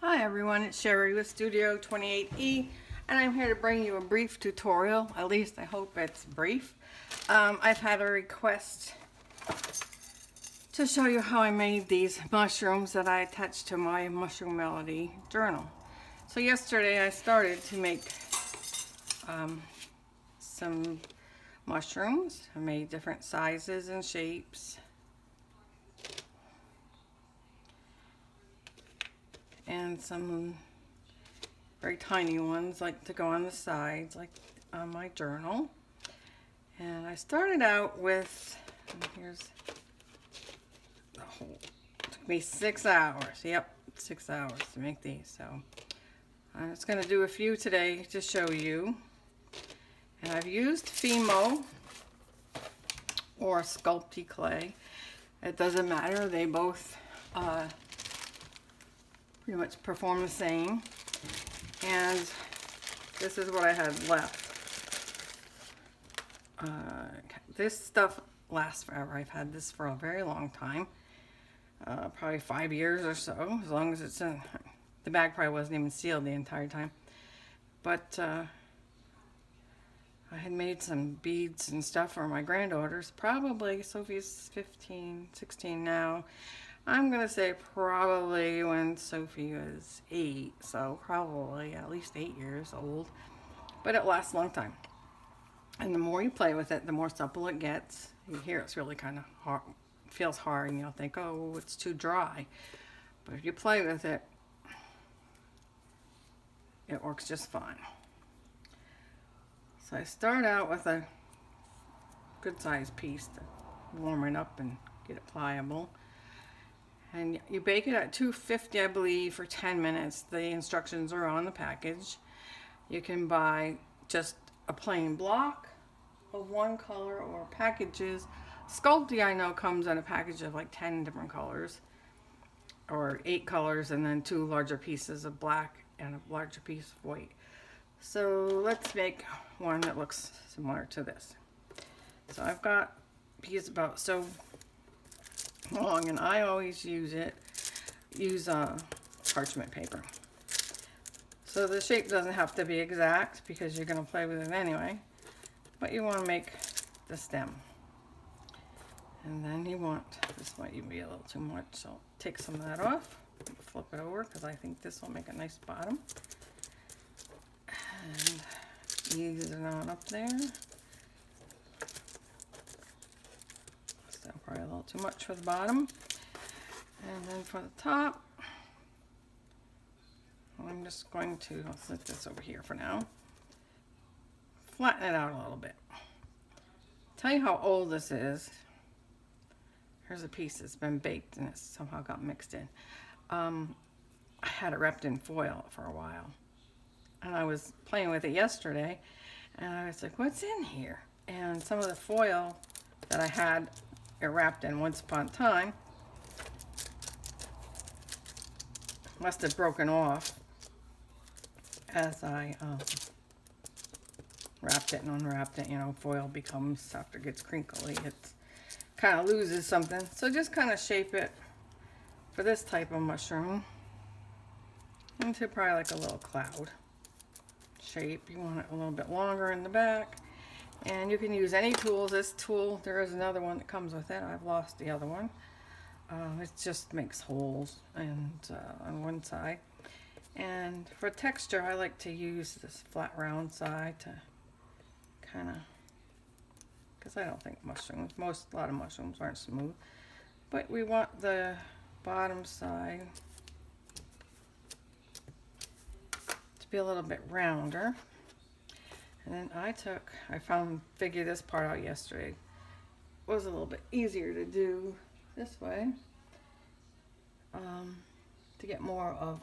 Hi everyone, it's Sherry with Studio 28E, and I'm here to bring you a brief tutorial. At least I hope it's brief. I've had a request to show you how I made these mushrooms that I attached to my Mushroom Melody journal. So yesterday I started to make some mushrooms. I made different sizes and shapes. And some very tiny ones like to go on the sides, like on my journal. And I started out with, here's the whole, it took me 6 hours. Yep, 6 hours to make these. So I'm just going to do a few today to show you. And I've used Fimo or Sculpty Clay. It doesn't matter, they both pretty much perform the same. And this is what I had left. This stuff lasts forever. I've had this for a very long time, probably 5 years or so, as long as it's in. The bag probably wasn't even sealed the entire time. But I had made some beads and stuff for my granddaughters. Probably, Sophie's 15, 16 now. I'm going to say probably when Sophie was 8, so probably at least 8 years old. But it lasts a long time. And the more you play with it, the more supple it gets. You hear it's really kind of hard, feels hard, and you'll think, oh, it's too dry. But if you play with it, it works just fine. So I start out with a good sized piece to warm it up and get it pliable. And you bake it at 250, I believe, for 10 minutes. The instructions are on the package. You can buy just a plain block of one color or packages. Sculpty, I know, comes in a package of like 10 different colors, or 8 colors, and then 2 larger pieces of black and a larger piece of white. So let's make one that looks similar to this. So I've got a piece about so long, and I always use parchment paper. So the shape doesn't have to be exact because you're going to play with it anyway, but you want to make the stem. And then you want, this might even be a little too much, so take some of that off, flip it over because I think this will make a nice bottom. And ease it on up there. Probably a little too much for the bottom. And then for the top, I'm just going to, I'll set this over here for now, flatten it out a little bit. Tell you how old this is. Here's a piece that's been baked and it somehow got mixed in. I had it wrapped in foil for a while. And I was playing with it yesterday and I was like, what's in here? And some of the foil that I had it wrapped in once upon a time must have broken off as I wrapped it and unwrapped it. You know, foil becomes, after it gets crinkly, it kind of loses something. So just kind of shape it for this type of mushroom into probably like a little cloud shape. You want it a little bit longer in the back. And you can use any tools. This tool, there is another one that comes with it. I've lost the other one. It just makes holes and on one side. And for texture, I like to use this flat round side to kind of, because I don't think mushrooms, a lot of mushrooms aren't smooth. But we want the bottom side to be a little bit rounder. And then I figured this part out yesterday. It was a little bit easier to do this way, to get more of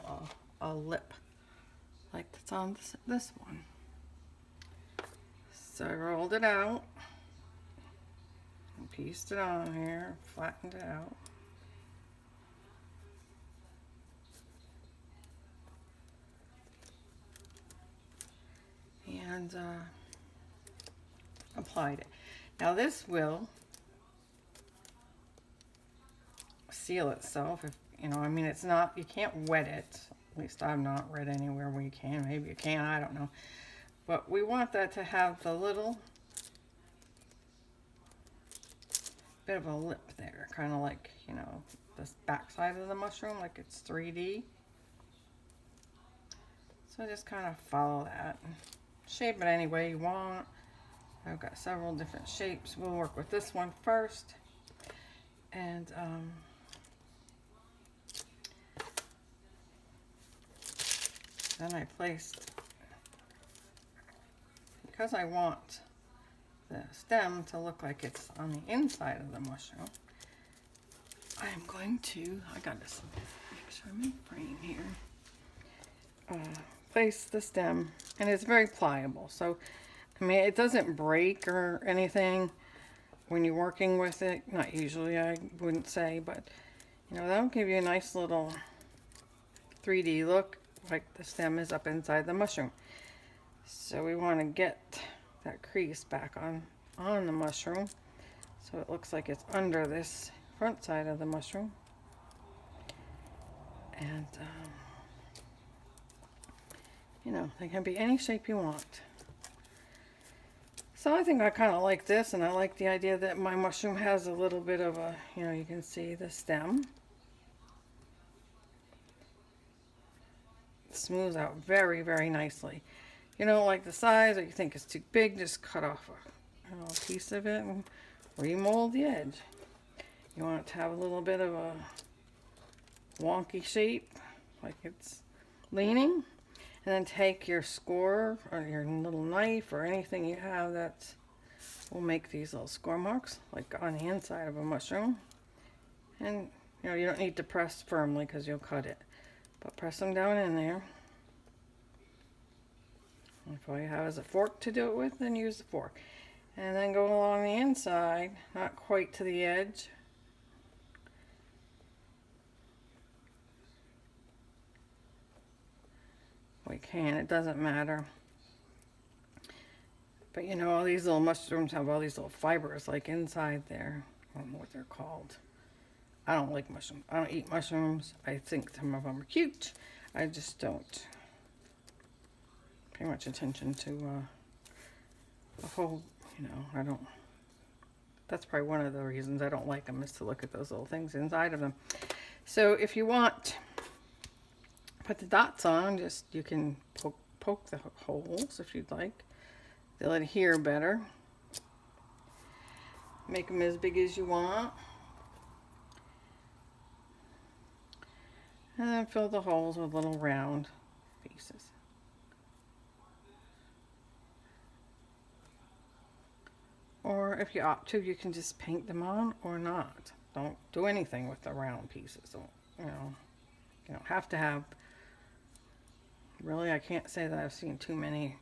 a lip, like that's on this one. So I rolled it out, and pieced it on here, flattened it out. And applied it. Now this will seal itself if, you know, I mean, it's not, you can't wet it At least I've not read anywhere where you can. Maybe you can, I don't know. But we want that to have the little bit of a lip there, kind of like, you know, this back side of the mushroom, like it's 3D. So just kind of follow that. Shape it any way you want. I've got several different shapes. We'll work with this one first. And then I placed, because I want the stem to look like it's on the inside of the mushroom, I'm going to, I got this, make sure I'm in frame here. Place the stem, and it's very pliable. So, I mean, it doesn't break or anything when you're working with it. Not usually, I wouldn't say, but, you know, that'll give you a nice little 3D look, like the stem is up inside the mushroom. So we want to get that crease back on the mushroom, so it looks like it's under this front side of the mushroom. And you know, they can be any shape you want. So I think I kind of like this, and I like the idea that my mushroom has a little bit of a, you know, you can see the stem. It smooths out very, very nicely. You don't like the size, or you think it's too big, just cut off a piece of it and remold the edge. You want it to have a little bit of a wonky shape, like it's leaning. And then take your score or your little knife or anything you have that will make these little score marks, like on the inside of a mushroom. And you know, you don't need to press firmly because you'll cut it, but press them down in there. And if all you have is a fork to do it with, then use the fork. And then go along the inside, not quite to the edge. We can, it doesn't matter. But you know, all these little mushrooms have all these little fibers like inside there. I don't know what they're called. I don't like mushrooms. I don't eat mushrooms. I think some of them are cute. I just don't pay much attention to the whole, you know, I don't. That's probably one of the reasons I don't like them, is to look at those little things inside of them. So if you want, put the dots on, just you can poke the holes if you'd like. They'll adhere better. Make them as big as you want. And then fill the holes with little round pieces. Or if you opt to, you can just paint them on or not. Don't do anything with the round pieces. Don't, you don't have to have. Really, I can't say that I've seen too many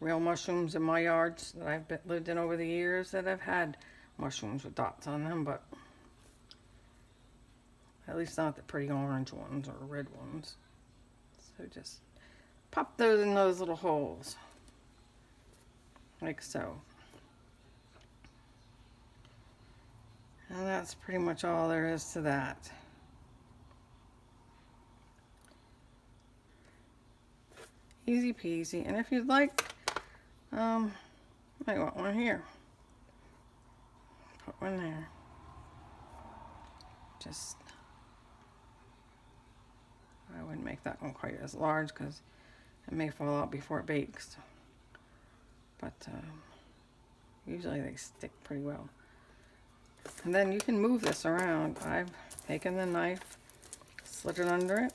real mushrooms in my yards that I've lived in over the years that have had mushrooms with dots on them, but at least not the pretty orange ones or red ones. So just pop those in those little holes, like so. And that's pretty much all there is to that. Easy peasy. And if you'd like, I want one here. Put one there. Just, I wouldn't make that one quite as large because it may fall out before it bakes. But usually they stick pretty well. And then you can move this around. I've taken the knife, slid it under it,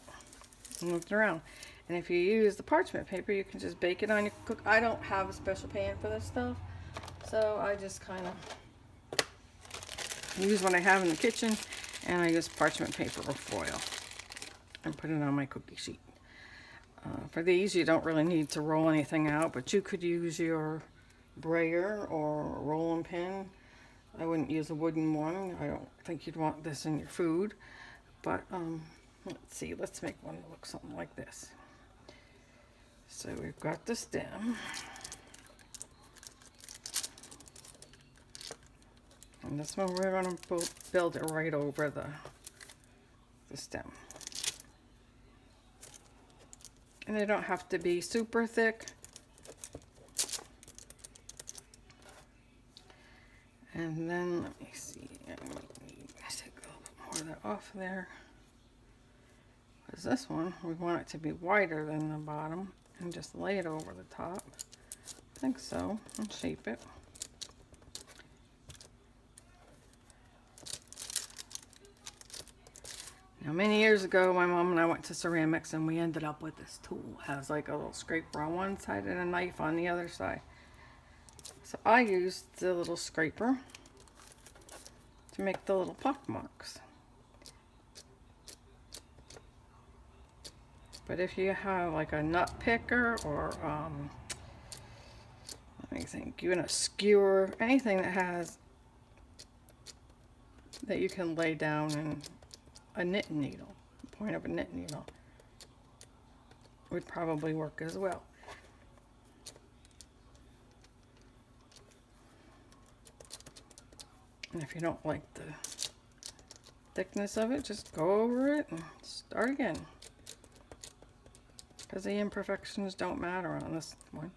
and moved it around. And if you use the parchment paper, you can just bake it on your cook. I don't have a special pan for this stuff, so I just kind of use what I have in the kitchen, and I use parchment paper or foil and put it on my cookie sheet. For these, you don't really need to roll anything out, but you could use your brayer or rolling pin. I wouldn't use a wooden one. I don't think you'd want this in your food, but let's see, let's make one that looks something like this. So we've got the stem, and this one we're going to build it right over the stem. And they don't have to be super thick. And then, let me see, I might need to take a little bit more of that off there. Because this one, we want it to be wider than the bottom, and just lay it over the top. I think so, and shape it. Now, many years ago, my mom and I went to ceramics, and we ended up with this tool. It has like a little scraper on one side and a knife on the other side. So I used the little scraper to make the little pock marks. But if you have like a nut picker or let me think, even a skewer, anything that has, that you can lay down in a knitting needle, the point of a knitting needle, would probably work as well. And if you don't like the thickness of it, just go over it and start again. Because the imperfections don't matter on this one.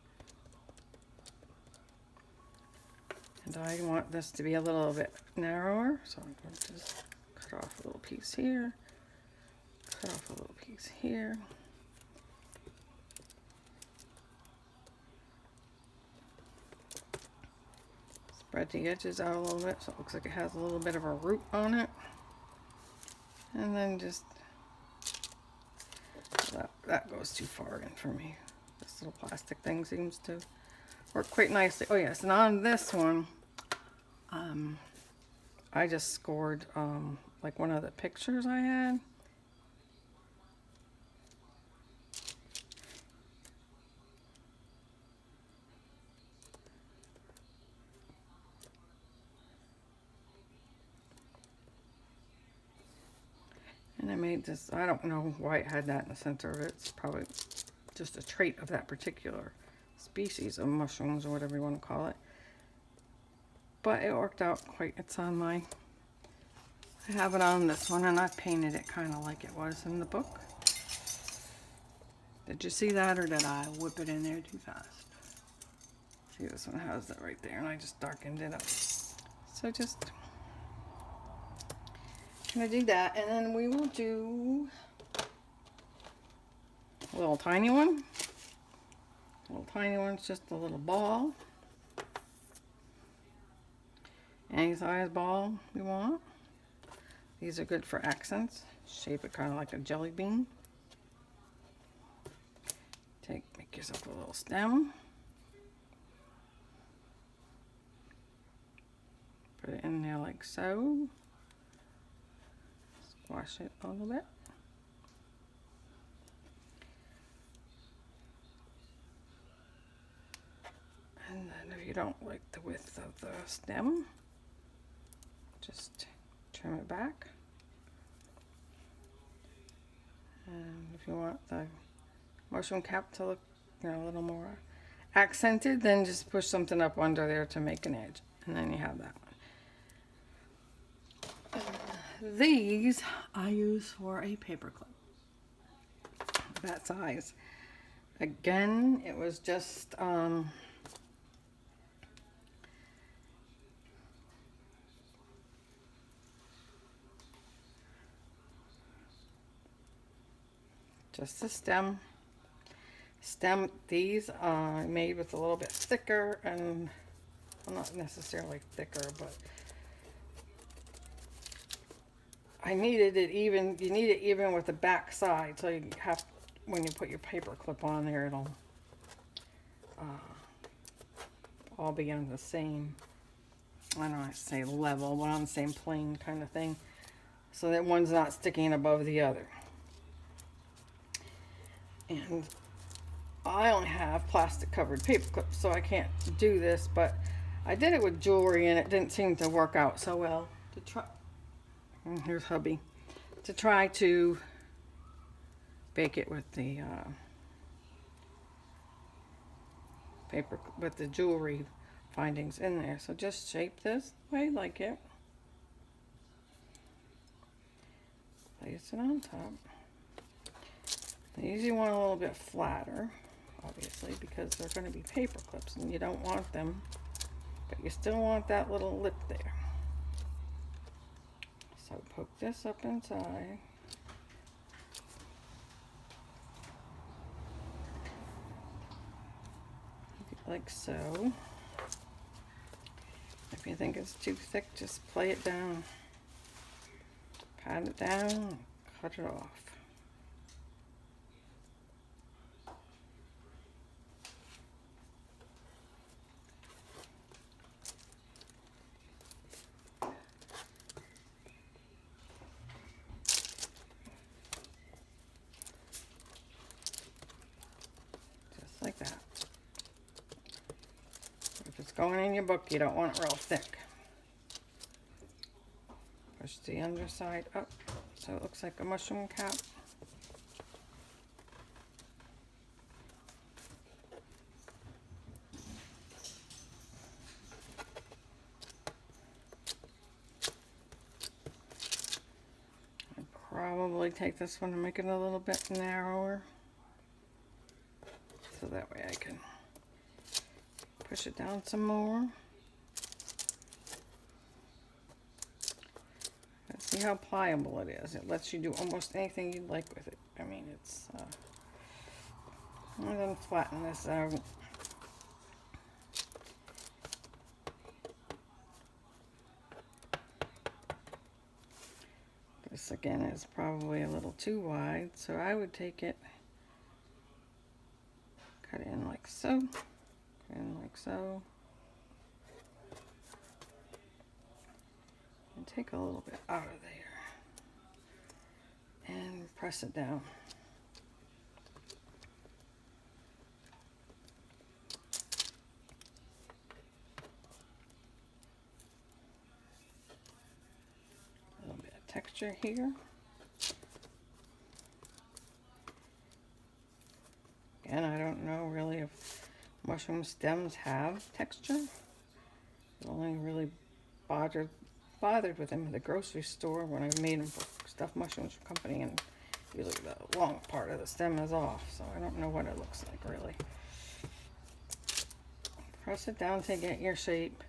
And I want this to be a little bit narrower, so I'm going to just cut off a little piece here, cut off a little piece here. Spread the edges out a little bit so it looks like it has a little bit of a root on it. And then just, that goes too far in for me. This little plastic thing seems to work quite nicely. Oh yes, and on this one, I just scored like one of the pictures I had. And I made this, I don't know why it had that in the center of it. It's probably just a trait of that particular species of mushrooms or whatever you want to call it. But it worked out quite, it's on my, I have it on this one and I painted it kind of like it was in the book. Did you see that, or did I whip it in there too fast? See, this one has that right there and I just darkened it up. So just gonna do that, and then we will do a little tiny one. A little tiny one's just a little ball. Any size ball you want. These are good for accents. Shape it kind of like a jelly bean. Make yourself a little stem. Put it in there like so. Squash it a little bit. And then if you don't like the width of the stem, just trim it back. And if you want the mushroom cap to look, you know, a little more accented, then just push something up under there to make an edge. And then you have that one. These I use for a paper clip. That size. Again, it was just just a stem. These are made with a little bit thicker, and well, not necessarily thicker, but I needed it even. You need it even with the back side, so you have, when you put your paper clip on there, it'll all be on the same, I don't want to say level, but on the same plane kind of thing, so that one's not sticking above the other. And I only have plastic covered paper clips, so I can't do this, but I did it with jewelry and it didn't seem to work out so well. To try, here's hubby, to try to bake it with the paper, with the jewelry findings in there. So just shape this the way you like it. Place it on top. You usually want a little bit flatter, obviously, because they're going to be paper clips and you don't want them, but you still want that little lip there. So poke this up inside. Like so. If you think it's too thick, just play it down. Pat it down, cut it off. Just like that. If it's going in your book, you don't want it real thick. Push the underside up so it looks like a mushroom cap. I'd probably take this one and make it a little bit narrower, so that way I can push it down some more. See how pliable it is. It lets you do almost anything you'd like with it. I mean, it's, I'm going to flatten this out. This again is probably a little too wide, so I would take it, cut it in like so, cut in like so. And take a little bit out of there and press it down. A little bit of texture here. And I don't know really if mushroom stems have texture. I've only really bothered with them at the grocery store when I made them for stuffed mushrooms for company, and usually the long part of the stem is off, so I don't know what it looks like really. Press it down to get your shape.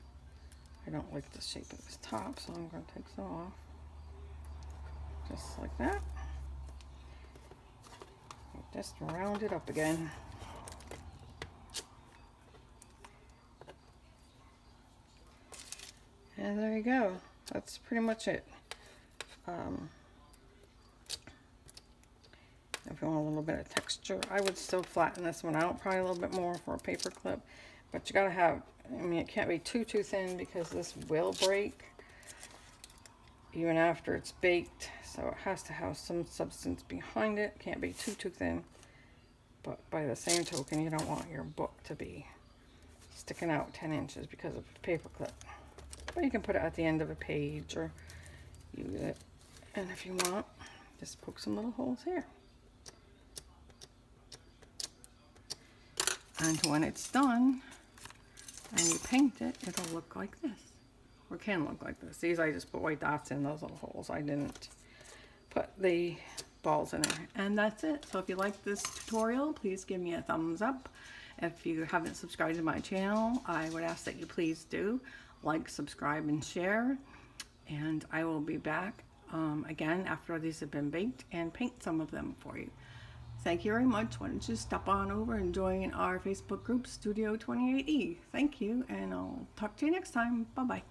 I don't like the shape of this top, so I'm going to take some off. Just like that. Just round it up again. And there you go. That's pretty much it. If you want a little bit of texture, I would still flatten this one out probably a little bit more for a paper clip. But you gotta have, I mean, it can't be too thin because this will break even after it's baked. So it has to have some substance behind it. Can't be too thin. But by the same token, you don't want your book to be sticking out 10 inches because of a paper clip. Or you can put it at the end of a page or use it. And if you want, just poke some little holes here. And when it's done and you paint it, it'll look like this. Or can look like this. These I just put white dots in those little holes. I didn't put the balls in there. And that's it. So if you like this tutorial, please give me a thumbs up. If you haven't subscribed to my channel, I would ask that you please do. Like, subscribe, and share. And I will be back again after these have been baked and paint some of them for you. Thank you very much. Why don't you stop on over and join our Facebook group, Studio 28E. Thank you, and I'll talk to you next time. Bye-bye.